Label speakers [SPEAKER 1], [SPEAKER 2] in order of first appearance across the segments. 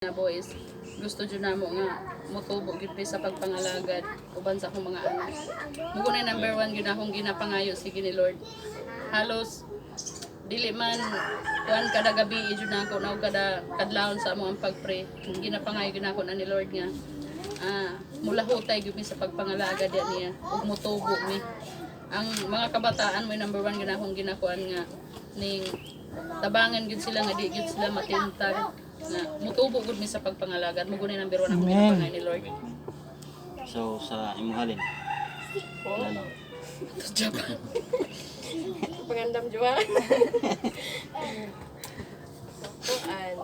[SPEAKER 1] Nga boys, gusto jud namo nga motubo gid sa pagpangalagad uban sa akong mga anak. Mugo na number 1 gyud akong ginapangayo sige ni Lord. Halos dili man kuan kada gabi jud nako na kada kadlawon sa among pagpray. Ginapangayo gyud nako na ni Lord nga mulahutay gyud mi sa pagpangalagad niya ug motubo mi. Ang mga kabataan mo number 1 gyud akong ginakuan nga ning tabangan gyud sila nga di gyud sila matintag na mutubo gud mi sa pagpangalagad mo guni number 1 ang ginapangay ni Lord.
[SPEAKER 2] So sa imong halin. Ano?
[SPEAKER 1] Japan.
[SPEAKER 3] Pangandam jua. Kuan.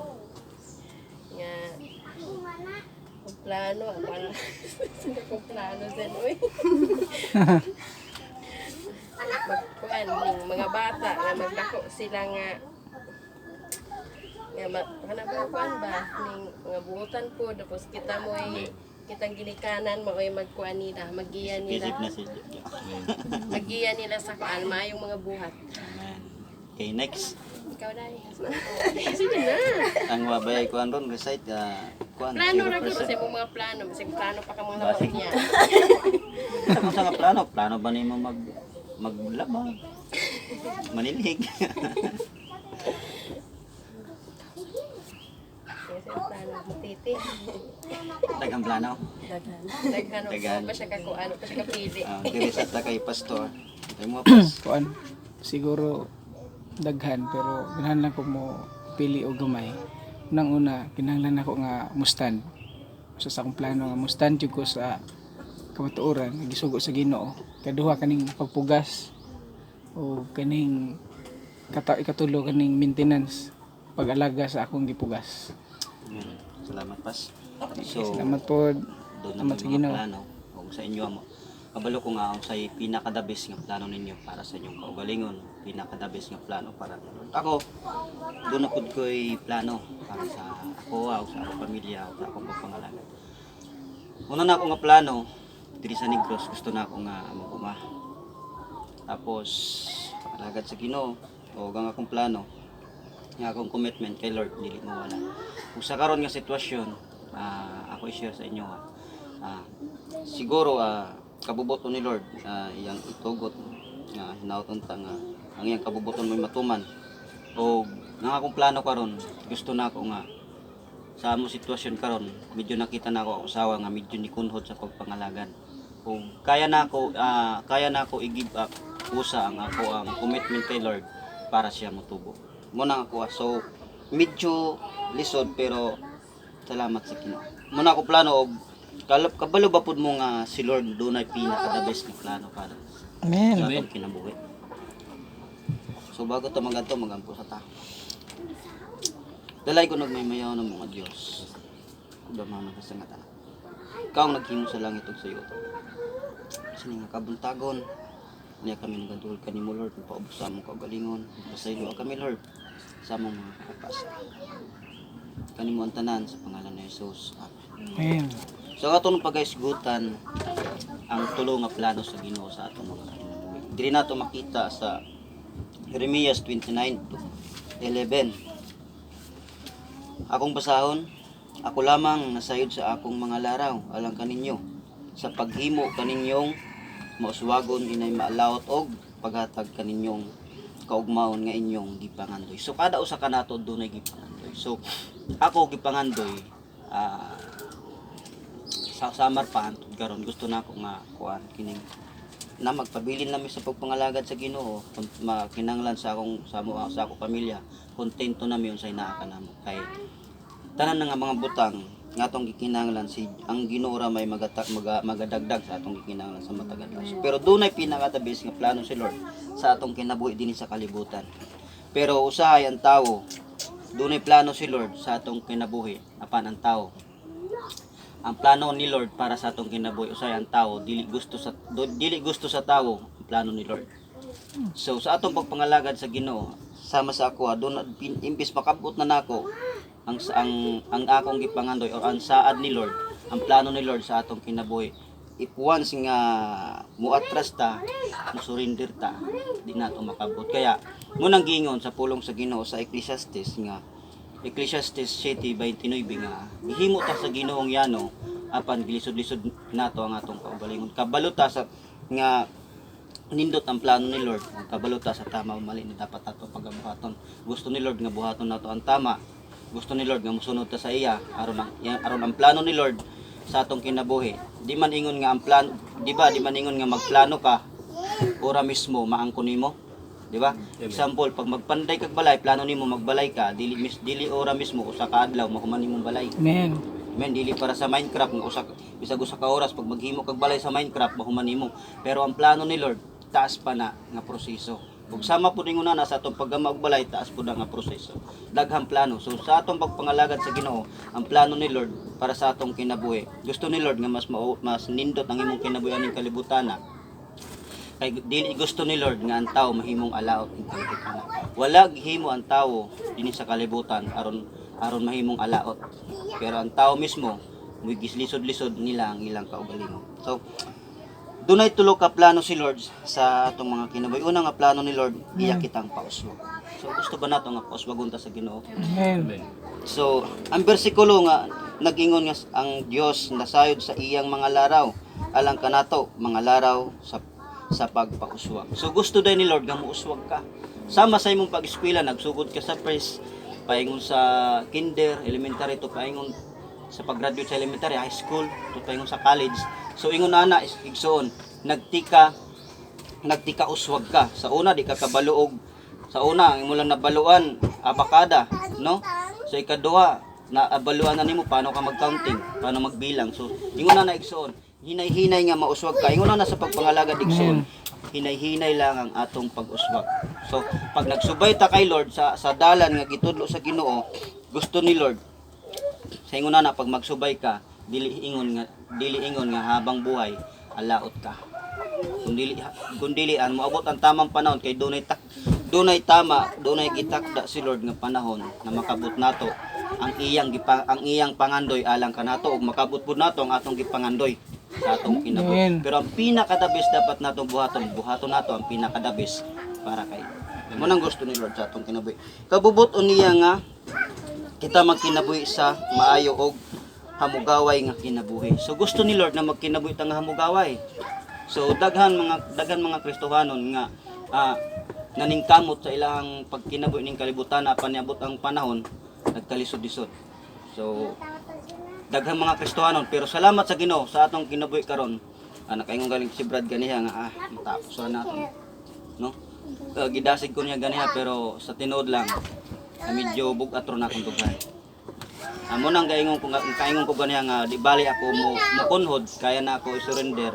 [SPEAKER 3] Nga kung plano para kung plano din oy. Magkuan ning mga bata nga magdako sila nga kuan ba ning mga buotan po tapos kita mo ay kitang ginikanan mo ay magkuan nila magiya nila
[SPEAKER 2] Isip na si
[SPEAKER 3] magiya nila sa kuan maayong mga buhat.
[SPEAKER 2] Amen. Okay, next.
[SPEAKER 3] Ikaw dai. Sige na.
[SPEAKER 2] Ang wabay ko ron recite kuan.
[SPEAKER 3] Plano ra gyud kasi mo mga plano, kasi plano pa ka mga
[SPEAKER 2] Basi.
[SPEAKER 3] labot niya.
[SPEAKER 2] Ano sa nga plano? Plano ba nimo maglaba? Manilig.
[SPEAKER 3] Kasi ang plano matiti.
[SPEAKER 2] Dagang plano.
[SPEAKER 3] Daghan pa siya ka kuan, pa siya kapili.
[SPEAKER 2] Diri sa ta kay pastor. Ay mo pas.
[SPEAKER 4] Kuan siguro daghan pero ganahan lang ko mo pili og gamay. Unang una kinahanglan ako nga mustand. Sa akong plano nga mustand jud ko sa kamatuoran gisugo sa Ginoo. Kaduha kaning pagpugas o kaning ikatulo kaning maintenance pag-alaga sa akong gipugas.
[SPEAKER 2] Salamat pas.
[SPEAKER 4] Salamat po.
[SPEAKER 2] Doon
[SPEAKER 4] Salamat
[SPEAKER 2] na
[SPEAKER 4] sa
[SPEAKER 2] mga
[SPEAKER 4] Ginoo.
[SPEAKER 2] plano kung sa inyo mo. Kabalo ko nga ang sa pinaka-the-best nga plano ninyo para sa inyong kaugalingon, pinaka-the-best nga plano para ako. Doon na pud ko'y plano para sa ako sa akong pamilya sa akong pagpangalaga. Una na ako nga plano diri sa Negros, gusto na ako nga maguma. Tapos alagad sa Ginoo o gang akong plano nga akong commitment kay Lord dili mo wala. Kung sa karon nga sitwasyon, ako i-share sa inyo siguro kabubuton ni Lord iyang itugot nga hinauton ta nga ang iyang kabubuton may matuman o nga akong plano karon gusto na ako nga sa amo sitwasyon karon medyo nakita na ako ang usawa nga medyo nikunhod sa pagpangalagan o kaya na ako i-give up usa ang ako ang commitment kay Lord para siya motubo mo na ako so medyo lisod pero salamat sa Ginoo mo na ako plano og kabalo ba pud mo nga si Lord doon ay pinaka the best na plano para
[SPEAKER 4] Amen.
[SPEAKER 2] sa atong kinabuhi. So bago to magampo sa ta. Dalay ko nagmaymayaw ng mga Dios. Kuda man nakasangata. Ikaw ang naghimo sa langit ug sa iyo. Sini nga kabuntagon. Niya kami nagadul kanimo Lord paubos sa among kaugalingon. Pasaylo kami Lord sa among mga kapas. Kanimo ang tanan sa pangalan ni Jesus. Amen.
[SPEAKER 4] Amen.
[SPEAKER 2] So atong pagaisgutan ang tulo nga plano sa Ginoo sa atong mga kinabuhi. Diri nato makita sa Jeremias 29:11. Akong basahon, ako lamang nasayod sa akong mga laraw alang kaninyo sa paghimo kaninyong mauswagon inay maalawot og paghatag kaninyong kaugmaon nga inyong gipangandoy. So kada usa ka nato dunay gipangandoy. So ako gipangandoy sa samar pa antud karon gusto na ako nga kuan kining na magpabilin nami sa pagpangalagad sa Ginoo makinanglan sa akong pamilya kontento nami unsay naa kanamo kay tanan nga mga butang nga atong gikinahanglan si ang Ginoo ra may magadagdag sa atong gikinahanglan sa matagad pero dunay pinaka-the-best nga plano si Lord sa atong kinabuhi dinhi sa kalibutan pero usahay ang tawo dunay plano si Lord sa atong kinabuhi apan ang tawo ang plano ni Lord para sa atong kinabuhi usay ang tao dili gusto sa tao ang plano ni Lord. So sa atong pagpangalagad sa Ginoo sama sa ako adun imbis makabot na nako ang akong gipangandoy o ang saad ni Lord ang plano ni Lord sa atong kinabuhi if once nga muatras ta musurrender ta di nato makabot kaya munang gingon sa pulong sa Ginoo sa Ecclesiastes nga Ecclesiastes 7:29 nga gihimo ta sa Ginoong yano apan gilisod-lisod nato ang atong kaugalingon. Kabalo ta sa nga nindot ang plano ni Lord. Kabalo ta sa tama o mali ni dapat ato pagabuhaton. Gusto ni Lord nga buhaton nato ang tama. Gusto ni Lord nga mosunod ta sa iya aron ang plano ni Lord sa atong kinabuhi. Di man ingon nga ang plano, di ba? Di man ingon nga magplano ka ora mismo maangkon nimo. Di ba? Example, pag magpanday kag balay, plano nimo magbalay ka, dili ora mismo usa ka adlaw mahuman nimo balay.
[SPEAKER 4] Amen.
[SPEAKER 2] Men dili para sa Minecraft nga bisag usa ka oras pag maghimo kag balay sa Minecraft mahuman nimo. Pero ang plano ni Lord taas pa na nga proseso. Ug sama pud ningon na sa atong paggama og balay taas pud nga proseso. Daghang plano. So sa atong pagpangalagad sa Ginoo, ang plano ni Lord para sa atong kinabuhi. Gusto ni Lord nga mas nindot ang imong kinabuhi aning kalibutan na. Kay dili gusto ni Lord nga ang tawo mahimong alaot ing kalibutan. Wala gihimo ang tawo dinhi sa kalibutan aron mahimong alaot. Pero ang tawo mismo gislisod-lisod nila ang ilang kaugalingon. So dunay tulo ka plano si Lord sa atong mga kinabuhi. Una nga plano ni Lord, iya kitang pauswag. So gusto ba nato nga pauswagon ta sa Ginoo?
[SPEAKER 4] Amen.
[SPEAKER 2] So ang bersikulo nga nag-ingon nga ang Dios nasayod sa iyang mga laraw alang kanato mga laraw sa pagpauswag. So gusto day ni Lord nga muuswag ka. Sama sa imong pag-eskwela, nagsugod ka sa first, paingon sa kinder, elementary to paingon sa pag-graduate sa elementary, high school, to paingon sa college. So ingon ana igsoon, nagtika uswag ka. Sa una di ka kabaluog. Sa una ang imo lang nabaluan abakada, no? So ikaduha na abaluan na nimo paano ka mag-counting, paano magbilang. So ingon ana igsoon, hinay-hinay nga mauswag ka. Ingon na sa pagpangalagad igsoon, hinay-hinay lang ang atong pag-uswag. So pag nagsubay ta kay Lord sa dalan nga gitudlo sa Ginoo, gusto ni Lord sa ingon na pag magsubay ka, dili ingon nga habang buhay alaot ka. Kung dili an moabot ang tamang panahon kay dunay gitakda si Lord nga panahon na makabot nato ang iyang pangandoy alang kanato ug makabot pud nato ang atong gipangandoy sa atong kinabuhi. Pero ang pinakadabis dapat natong buhaton nato ang pinakadabis para kay mo nang gusto ni Lord sa atong kinabuhi. Kabubuton niya nga kita magkinabuhi sa maayo og hamugaway nga kinabuhi. So gusto ni Lord na magkinabuhi ta nga hamugaway. So daghan mga Kristohanon nga naningkamot sa ilang pagkinabuhi ning kalibutan na paniabot ang panahon nagkalisod-lisod. So daghang mga Kristohanon pero salamat sa Ginoo sa atong kinabuhi karon. Nakaingon galing si Brad ganiha nga matapos na nato. No? Gidasig ko niya ganiha pero sa tinuod lang medyo bugatron akong dughan. Amo nang kaingon ko ganiha nga di bali ako mo kunhod kaya na ako i-surrender.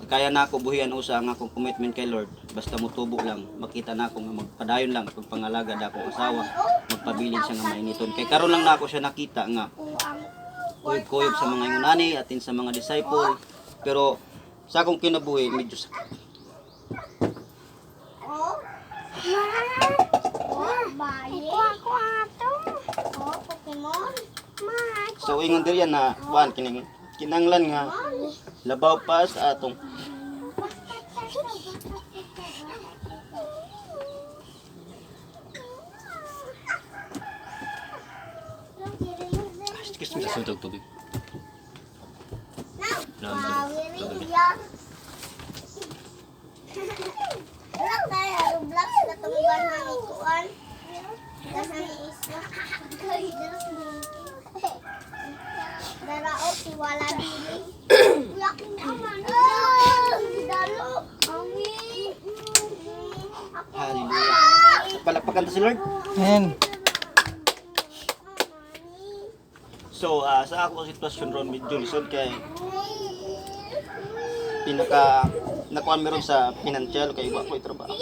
[SPEAKER 2] Kaya na ako buhian usa ang akong commitment kay Lord basta motubo lang makita na ako nga magpadayon lang pag pangalagad akong asawa magpabilin siya nga mainiton kay karon lang na ako siya nakita nga kuyog sa mga ingunani atin sa mga disciple pero sa akong kinabuhi medyo sakit. So ingon diri na kuan kinanglan nga labaw pa sa atong excuse me.
[SPEAKER 5] Suntog tubig.
[SPEAKER 6] Wala kaya Roblox na tunggan ng ikuan. Dasan isa. Darao si wala dili. Yakin naman. Dalo. Amin.
[SPEAKER 2] Hallelujah. Palakpakan ta si Lord.
[SPEAKER 4] Amen.
[SPEAKER 2] So sa ako sitwasyon ron medyo lisod kay nakuha meron sa financial kay wa ko trabaho.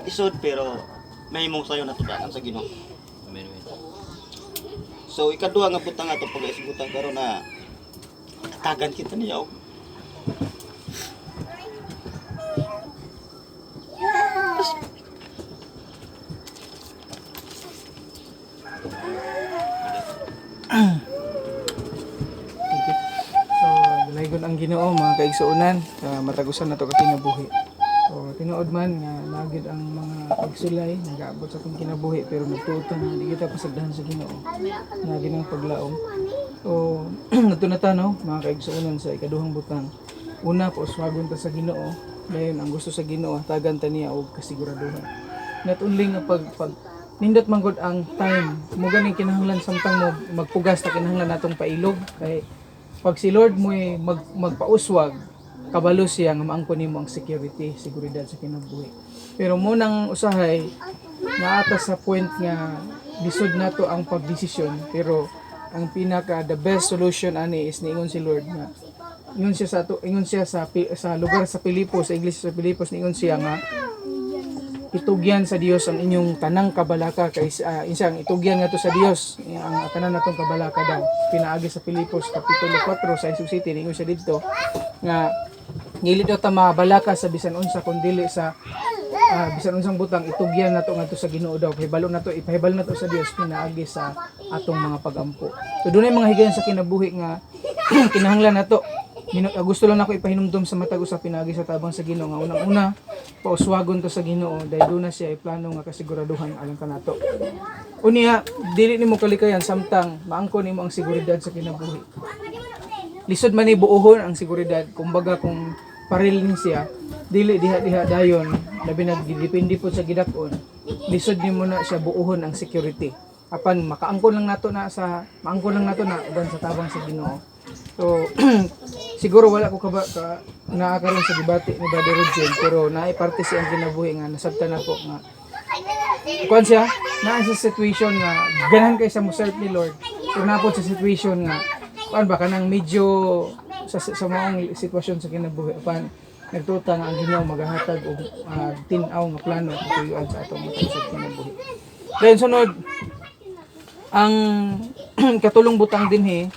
[SPEAKER 2] Isod pero may mong sayo natudakan sa Ginoo.
[SPEAKER 5] Amen, amen.
[SPEAKER 2] So ikaduha nga butang ato pag-isigutan karon na tagan kita niya.
[SPEAKER 4] So, dalaygon ang Ginoo mga kaigsuonan sa matagusan nato ka kinabuhi. So, tinuod man nga nagid ang mga pagsulay, nag-aabot sa akong kinabuhi pero nagtuto na di kita pasagdahan sa Ginoo. Na ginang paglaom. So, nato na no, mga kaigsuonan sa ikaduhang butang. Una, pauswagon ta sa Ginoo. Dayon ang gusto sa Ginoo, tagan ta niya og kasiguraduhan. Not only nga pag nindot man gud ang time, mo ganing kinahanglan samtang mo magpugas ta kinahanglan natong pailog kay pag si Lord mo magpauswag, kabalo siya nga maangkon nimo ang security, seguridad sa kinabuhi. Pero munang usahay naata sa point nga lisod nato ang pagdesisyon, pero ang pinaka the best solution ani is niingon si Lord nga ingon siya sa lugar sa Pilipos, sa iglesia sa Pilipos, niingon siya nga itugyan sa Dios ang inyong tanang kabalaka kay isang itugyan nga to sa Dios ang tanan natong kabalaka daw pinaagi sa Pilipos kapitulo 4 sa Isog City niingon siya didto nga dili daw ta mabalaka sa bisan unsa kun dili sa bisan unsang butang itugyan nato ngadto sa Ginoo daw pahibalo nato ipahibal nato sa Dios pinaagi sa atong mga pagampo. So dunay mga higayon sa kinabuhi nga kinahanglan nato. Gusto lang ako ipahinumdum sa matag usa pinaagi sa tabang sa Ginoo nga unang-una pauswagon to sa Ginoo dahil doon na siya ay plano nga kasiguraduhan alang kanato. Unya dili nimo kalikayan samtang maangkon nimo ang seguridad sa kinabuhi. Lisod man ni buohon ang seguridad kumbaga kung paril ni siya dili diha dayon labi na depende po sa gidakon lisod nimo na siya buohon ang security apan makaangkon lang nato na uban sa tabang sa Ginoo. So siguro wala ko naakaroon sa debate ni Brother Roger pero naiparte siya ang kinabuhi nga nasabtan ako nga kuan siya na sa situation nga ganahan kay sa mo-serve ni Lord pero napod sa situation nga kuan ba kanang medyo sa maong sitwasyon sa kinabuhi apan nagtuta nga ang Ginoo maghahatag og tin-aw nga plano kuyuan sa atong matag sa kinabuhi. Then sunod ang katulong butang dinhi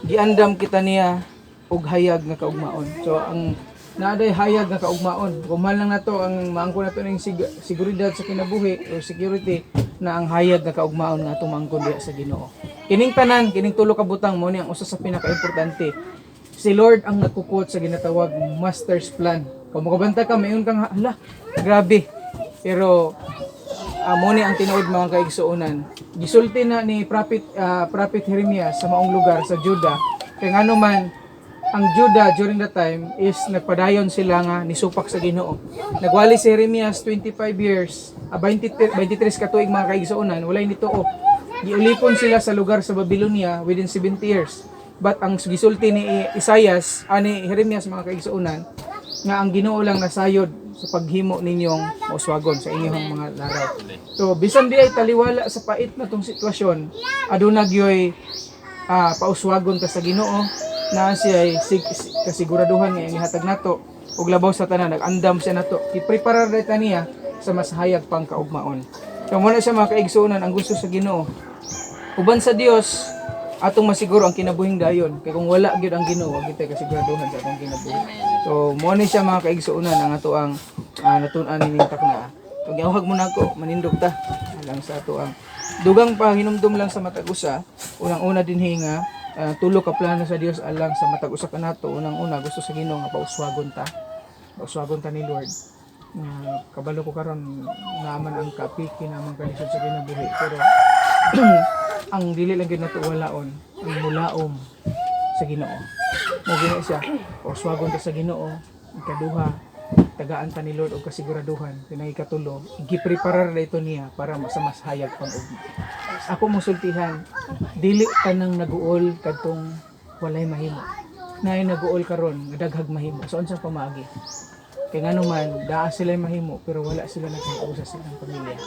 [SPEAKER 4] giandam kita niya og hayag nga kaugmaon. So ang naaday hayag nga kaugmaon. Kumal lang nato ang maangkon nato ning seguridad sa kinabuhi or security na ang hayag nga kaugmaon nga atong maangkon diha sa Ginoo. Kining tanan, kining tulo ka butang mo ni ang usa sa pinakaimportante. Si Lord ang nagkukot sa ginatawag master's plan. Kung makabanta ka, mayon kang hala, grabe. Pero mo ni ang tinuod mga kaigsuonan. Gisulti na ni Prophet Jeremias sa maong lugar sa Juda. Kaya ngano man ang Juda during that time is nagpadayon sila nga nisupak sa Ginoo. Nagwali si Jeremias 25 years, 23 ka tuig mga kaigsuonan, walay nituo. Giulipon sila sa lugar sa Babylonia within 70 years. But ang gisulti ni Isaias, ani Jeremias mga kaigsuonan, nga ang Ginoo lang nasayod sa paghimo ninyong mauswagon sa inyong mga laraw. So bisan di ay taliwala sa pait na tong sitwasyon, aduna gyoy pauswagon ta sa Ginoo na siya ay kasiguraduhan nga ihatag nato ug labaw sa tanan nag-andam siya nato. I-prepare ta niya sa mas hayag pang kaugmaon. So mo na siya mga kaigsuonan ang gusto sa Ginoo. Uban sa Dios atong masiguro ang kinabuhing dayon kay kung wala gyud ang Ginoo wag kita kasiguraduhan sa atong kinabuhi. So mo ni siya mga kaigsuonan ang ato ang natun-an ning takna. Ug giawhag mo nako manindog ta alang sa ato ang dugang pahinumdum lang sa matag usa. Unang-una dinhi nga tulo ka plano sa Dios alang sa matag usa kanato. Unang-una gusto sa Ginoo nga pauswagon ta. Pauswagon ta ni Lord. Kabalo ko karon naman ang kapiki naman kalisod sa kinabuhi pero ang dili lang gyud nato walaon ang mulaom sa Ginoo. Mo gini siya, pauswagon ta sa Ginoo. Ikaduha, tagaan ta ni Lord og kasiguraduhan. Pinay ikatulo, gipreparar dito niya para mas hayag pang ugma. Ako mosultihan, dili ka nang naguol kadtong walay mahimo. Naay naguol karon nga daghag mahimo. So unsa pamaagi? Kay ngano man daa sila mahimo pero wala sila nagkausa sa silang pamilya.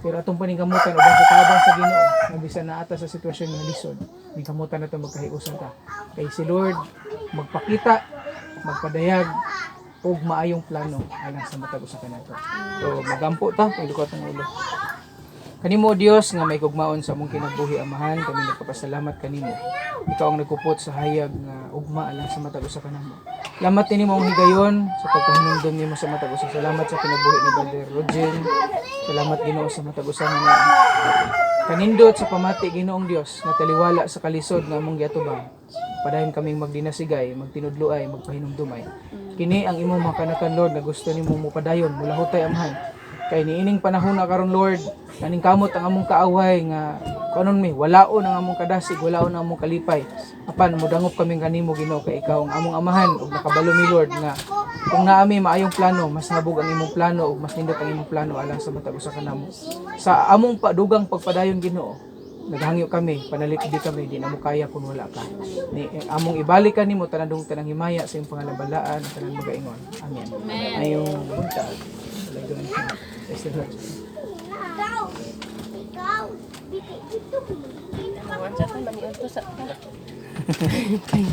[SPEAKER 4] Pero atong paningkamutan uban sa tabang sa Ginoo, nga bisan naata sa sitwasyon nga lisod, ningkamutan nato magkahiusan ta. Kay si Lord magpakita, magpadayag og maayong plano alang sa matag usa kanato. So magampo ta kay dukot ang ulo. Kanimo Dios nga may kugmaon sa among kinabuhi amahan, kami nagpapasalamat kanimo. Ikaw ang nagkupot sa hayag nga ugma alang sa matag usa kanamo. Salamat nimo ang higayon sa pagpahinumdom nimo sa matag usa. Salamat sa kinabuhi ni Brother Roger. Salamat Ginoo sa matag usa nga kanindot sa pamati Ginoong Dios na taliwala sa kalisod nga among giatubang. Padayon kaming magdinasigay, magtinudloay, magpahinumdumay. Kini ang imong mga kanakan Lord na gusto nimo mupadayon mula hutay amahan. Kay niining panahon na karon Lord, kaning kamot ang among kaaway nga kanon mi walaon ang among kadasig, walaon ang among kalipay. Apan modangop kami kanimo Ginoo kay ikaw ang among amahan ug nakabalo mi Lord nga kung naami maayong plano, mas habog ang imong plano ug mas nindot ang imong plano alang sa matag usa kanamo. Sa among dugang pagpadayon Ginoo, naghangyo kami, panalikdi kami, di na mo kaya kung wala ka. Among ibalik ka nimo tanang himaya sa imong pangalabalaan, tanang magaingon. Amen. Ayong bunta.
[SPEAKER 6] Ikaw.
[SPEAKER 3] Awan sa man yun to sa